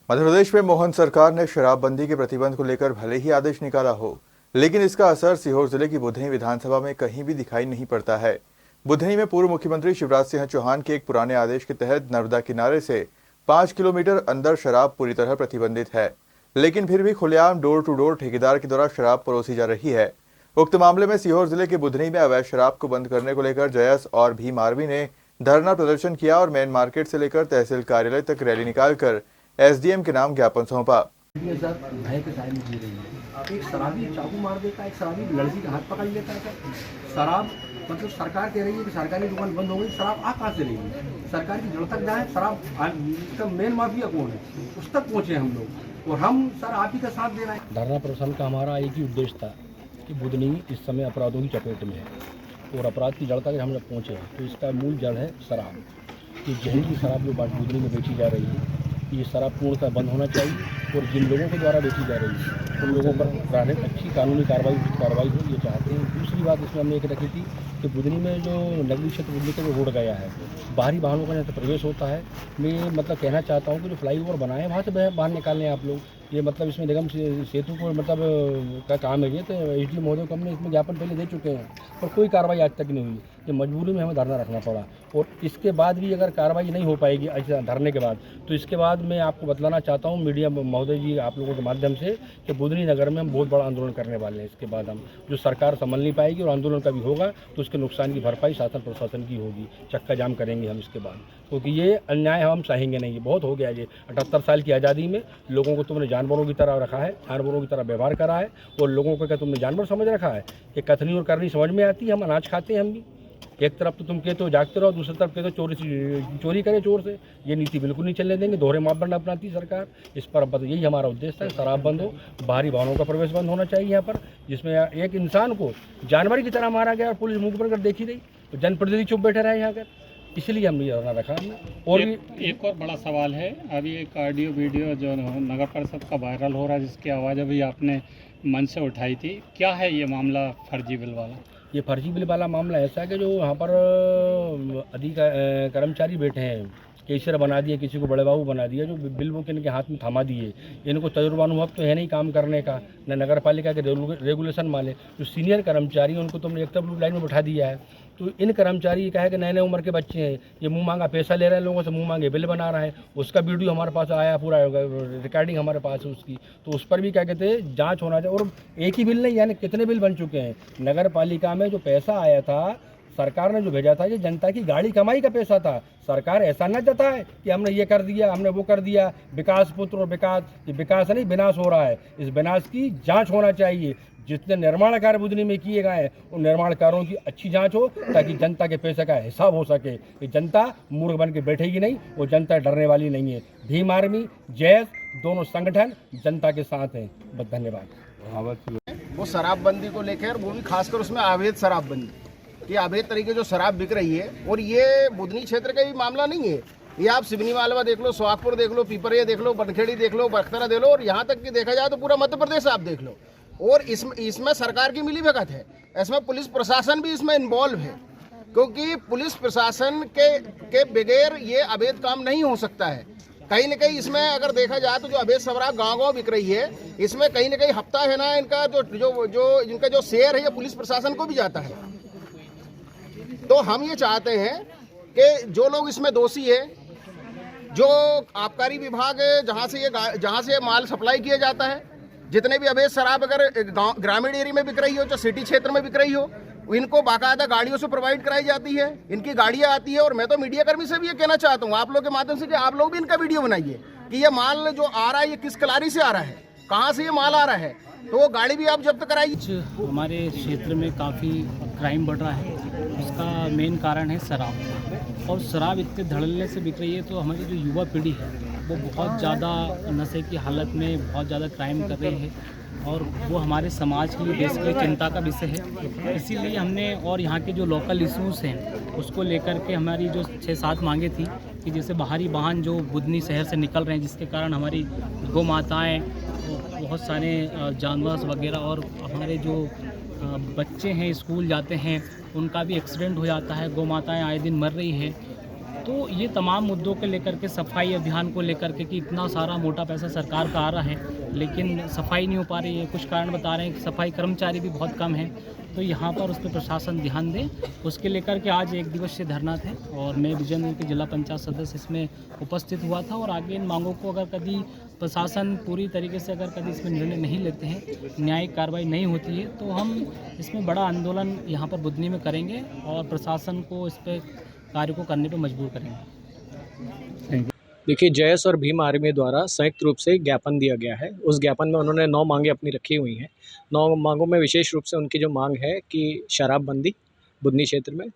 मध्य प्रदेश में मोहन सरकार ने शराबबंदी के प्रतिबंध को लेकर भले ही आदेश निकाला हो, लेकिन इसका असर सीहोर जिले की बुधनी विधानसभा में कहीं भी दिखाई नहीं पड़ता है। बुधनी में पूर्व मुख्यमंत्री शिवराज सिंह चौहान के एक पुराने आदेश के तहत नर्मदा किनारे से 5 किलोमीटर अंदर शराब पूरी तरह प्रतिबंधित है, लेकिन फिर भी खुलेआम डोर टू डोर ठेकेदार के द्वारा शराब परोसी जा रही है। उक्त मामले में सीहोर जिले के बुधनी में अवैध शराब को बंद करने को लेकर जयस और भीम आर्मी ने धरना प्रदर्शन किया और मेन मार्केट से लेकर तहसील कार्यालय तक रैली निकालकर एसडीएम के नाम ज्ञापन सौंपा। भय के साय में जी रही है। एक शराबी चाकू मार देता है, एक शराबी लड़की का हाथ पकड़ लेता है। शराब मतलब सरकार कह रही है कि सरकारी दुकान बंद हो गई, शराब आ कहाँ से रहेगी? सरकार की जड़ तक जाए, शराब इसका मेन माफिया कौन है उस तक पहुँचे हम लोग, और हम सर आप ही का साथ देना है। धरना प्रदर्शन का हमारा एक ही उद्देश्य था कि बुधनी इस समय अपराधों की चपेट में है और अपराध की जड़ तक हम लोग पहुँचे हैं। तो इसका मूल जड़ है शराब। ये जहरीली शराब जो बुधनी में बेची जा रही है, ये शराब पूर्णतः बंद होना चाहिए और जिन लोगों के द्वारा बेची जा रही है उन लोगों पर अच्छी कानूनी कार्रवाई हो, ये चाहते हैं। दूसरी बात इसमें हमने एक रखी थी कि बुधनी में जो नगरीय क्षेत्र बुधनी का जो रोड गया है, बाहरी वाहनों का जैसे प्रवेश होता है, मैं मतलब कहना चाहता हूँ कि जो फ्लाईओवर बनाए वहाँ से बाहर निकालने आप लोग। ये मतलब इसमें निगम सेतु को मतलब का काम है ये, तो एसडीएम महोदय को हमने इसमें ज्ञापन पहले दे चुके हैं पर कोई कार्रवाई आज तक नहीं हुई। ये मजबूरी में हमें धरना रखना पड़ा और इसके बाद भी अगर कार्रवाई नहीं हो पाएगी ऐसा धरने के बाद, तो इसके बाद मैं आपको बतलाना चाहता हूँ मीडिया महोदय जी आप लोगों के माध्यम से कि बुधनी नगर में हम बहुत बड़ा आंदोलन करने वाले हैं। इसके बाद हम जो सरकार संभल नहीं पाएगी और आंदोलन का भी होगा तो उसके नुकसान की भरपाई शासन प्रशासन की होगी। चक्का जाम करेंगे हम इसके बाद, क्योंकि ये अन्याय हम सहेंगे नहीं। ये बहुत हो गया। ये 78 साल की आज़ादी में लोगों को तुमने जानवरों की तरह रखा है, जानवरों की तरह व्यवहार करा है और लोगों को क्या तुमने जानवर समझ रखा है? कि कथनी और करनी समझ में आती है। हम अनाज खाते हैं, हम भी एक तरफ तो तुम कहते हो जागते रहो, दूसरी तरफ कहते हो चोरी करे चोर से। ये नीति बिल्कुल नहीं चलने देंगे। दोहरे मापदंड अपनाती सरकार। इस पर अब यही हमारा उद्देश्य है, शराब बंद हो, बाहरी वाहनों का प्रवेश बंद होना चाहिए यहाँ पर। जिसमें एक इंसान को जानवर की तरह मारा गया और पुलिस मुंह पर देखी रही तो जनप्रतिनिधि चुप बैठे रहे यहाँ कर, इसलिए हमने ये धरना रखा। और एक और बड़ा सवाल है, अभी एक ऑडियो वीडियो जो नगर परिषद का वायरल हो रहा है जिसकी आवाज़ अभी आपने मंच से उठाई थी, क्या है ये मामला फर्जी बिल वाला? ये फर्जी बिल वाला मामला ऐसा है कि जो यहाँ पर कर्मचारी बैठे हैं, कैशियर बना दिए, किसी को बड़े बाबू बना दिया, जो बिल वो इनके हाथ में थमा दिए। इनको तजुर्बा अनुभव तो है नहीं काम करने का, न नगर पालिका के रेगुलेशन माने। जो सीनियर कर्मचारी हैं उनको तुमने एक तरफ लाइन में बैठा दिया है। तो इन कर्मचारी क्या है कि नए नए उम्र के बच्चे हैं, ये मुंह मांगा पैसा ले रहे हैं लोगों से, मुंह मांगे बिल बना रहे हैं। उसका वीडियो हमारे पास आया, पूरा रिकॉर्डिंग हमारे पास है उसकी। तो उस पर भी क्या कहते हैं जाँच होना चाहिए। और एक ही बिल नहीं, यानी कितने बिल बन चुके हैं। नगर पालिका में जो पैसा आया था सरकार ने जो भेजा था, ये जनता की गाड़ी कमाई का पैसा था। सरकार ऐसा न जताए कि हमने ये कर दिया, हमने वो कर दिया। विकास पुत्र और विकास नहीं, विनाश हो रहा है। इस विनाश की जांच होना चाहिए। जितने निर्माण कार्य बुधनी में किए गए हैं उन निर्माण कार्यों की अच्छी जांच हो, ताकि जनता के पैसे का हिसाब हो सके। ये जनता मूर्ख बन के बैठेगी नहीं, वो जनता डरने वाली नहीं है। भीम आर्मी, जैस दोनों संगठन जनता के साथ हैं। बस धन्यवाद। वो शराबबंदी को लेकर, वो भी खासकर उसमें अवैध शराबबंदी कि अवैध तरीके जो शराब बिक रही है, और ये बुधनी क्षेत्र का भी मामला नहीं है। ये आप सिवनी मालवा देख लो, सोहागपुर देख लो, पिपरिया देख लो, बनखेड़ी देख लो, बख्तरा देख लो, और यहाँ तक कि देखा जाए तो पूरा मध्य प्रदेश आप देख लो। और इसमें सरकार की मिलीभगत है, इसमें पुलिस प्रशासन भी इसमें इन्वॉल्व है, क्योंकि पुलिस प्रशासन के बगैर ये अवैध काम नहीं हो सकता है। कहीं न कहीं इसमें अगर देखा जाए तो जो अवैध शराब गाँव बिक रही है, इसमें कहीं न कहीं हफ्ता है ना, इनका जो इनका जो शेयर है ये पुलिस प्रशासन को भी जाता है। तो हम ये चाहते हैं कि जो लोग इसमें दोषी है, जो आबकारी विभाग है जहाँ से ये माल सप्लाई किया जाता है, जितने भी अवैध शराब अगर ग्रामीण एरिया में बिक रही हो, चाहे सिटी क्षेत्र में बिक रही हो, इनको बाकायदा गाड़ियों से प्रोवाइड कराई जाती है। इनकी गाड़ियाँ आती है। और मैं तो मीडिया कर्मी से भी ये कहना चाहता हूँ आप लोग के माध्यम से कि आप लोग भी इनका वीडियो बनाइए कि ये माल जो आ रहा है ये किस कलारी से आ रहा है, कहाँ से ये माल आ रहा है, तो वो गाड़ी भी आप जब्त कराइए। हमारे क्षेत्र में काफ़ी क्राइम बढ़ रहा है, उसका मेन कारण है शराब। और शराब इतने धड़ल्ले से बिक रही है तो हमारी जो युवा पीढ़ी है वो बहुत ज़्यादा नशे की हालत में बहुत ज़्यादा क्राइम कर रही है, और वो हमारे समाज के लिए, देश के लिए चिंता का विषय है। इसीलिए हमने, और यहाँ के जो लोकल इश्यूज़ हैं उसको लेकर के हमारी जो 6-7 मांगे थी कि जैसे बाहरी वाहन जो बुधनी शहर से निकल रहे हैं, जिसके कारण हमारी गौ माताएँ, बहुत सारे जानवर वगैरह और हमारे जो बच्चे हैं स्कूल जाते हैं उनका भी एक्सीडेंट हो जाता है, गौ माताएँ आए दिन मर रही हैं। तो ये तमाम मुद्दों को लेकर के, सफाई अभियान को लेकर के कि इतना सारा मोटा पैसा सरकार का आ रहा है लेकिन सफाई नहीं हो पा रही है, कुछ कारण बता रहे हैं कि सफाई कर्मचारी भी बहुत कम हैं, तो यहाँ पर उस पर प्रशासन ध्यान दे, उसके लेकर के आज 1 दिवसीय धरना थे और मैं विजयनगर के जिला पंचायत सदस्य इसमें उपस्थित हुआ था। और आगे इन मांगों को अगर कभी प्रशासन पूरी तरीके से अगर कभी इसमें निर्णय नहीं लेते हैं, न्यायिक कार्रवाई नहीं होती है, तो हम इसमें बड़ा आंदोलन यहाँ पर बुधनी में करेंगे और प्रशासन को इस पर कार्य को करने पर मजबूर करेंगे। देखिए, जयस और भीम आर्मी द्वारा संयुक्त रूप से एक ज्ञापन दिया गया है। उस ज्ञापन में उन्होंने 9 मांगें अपनी रखी हुई हैं। 9 मांगों में विशेष रूप से उनकी जो मांग है कि शराबबंदी बुधनी क्षेत्र में,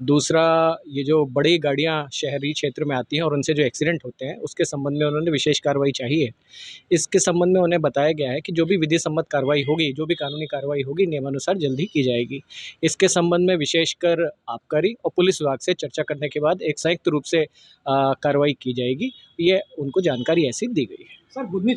दूसरा ये जो बड़ी गाड़ियां शहरी क्षेत्र में आती हैं और उनसे जो एक्सीडेंट होते हैं उसके संबंध में उन्होंने विशेष कार्रवाई चाहिए। इसके संबंध में उन्हें बताया गया है कि जो भी विधि सम्मत कार्रवाई होगी, जो भी कानूनी कार्रवाई होगी, नियमानुसार जल्द ही की जाएगी। इसके संबंध में विशेषकर आबकारी और पुलिस विभाग से चर्चा करने के बाद एक संयुक्त रूप से कार्रवाई की जाएगी, ये उनको जानकारी ऐसी दी गई है। सर बुधनी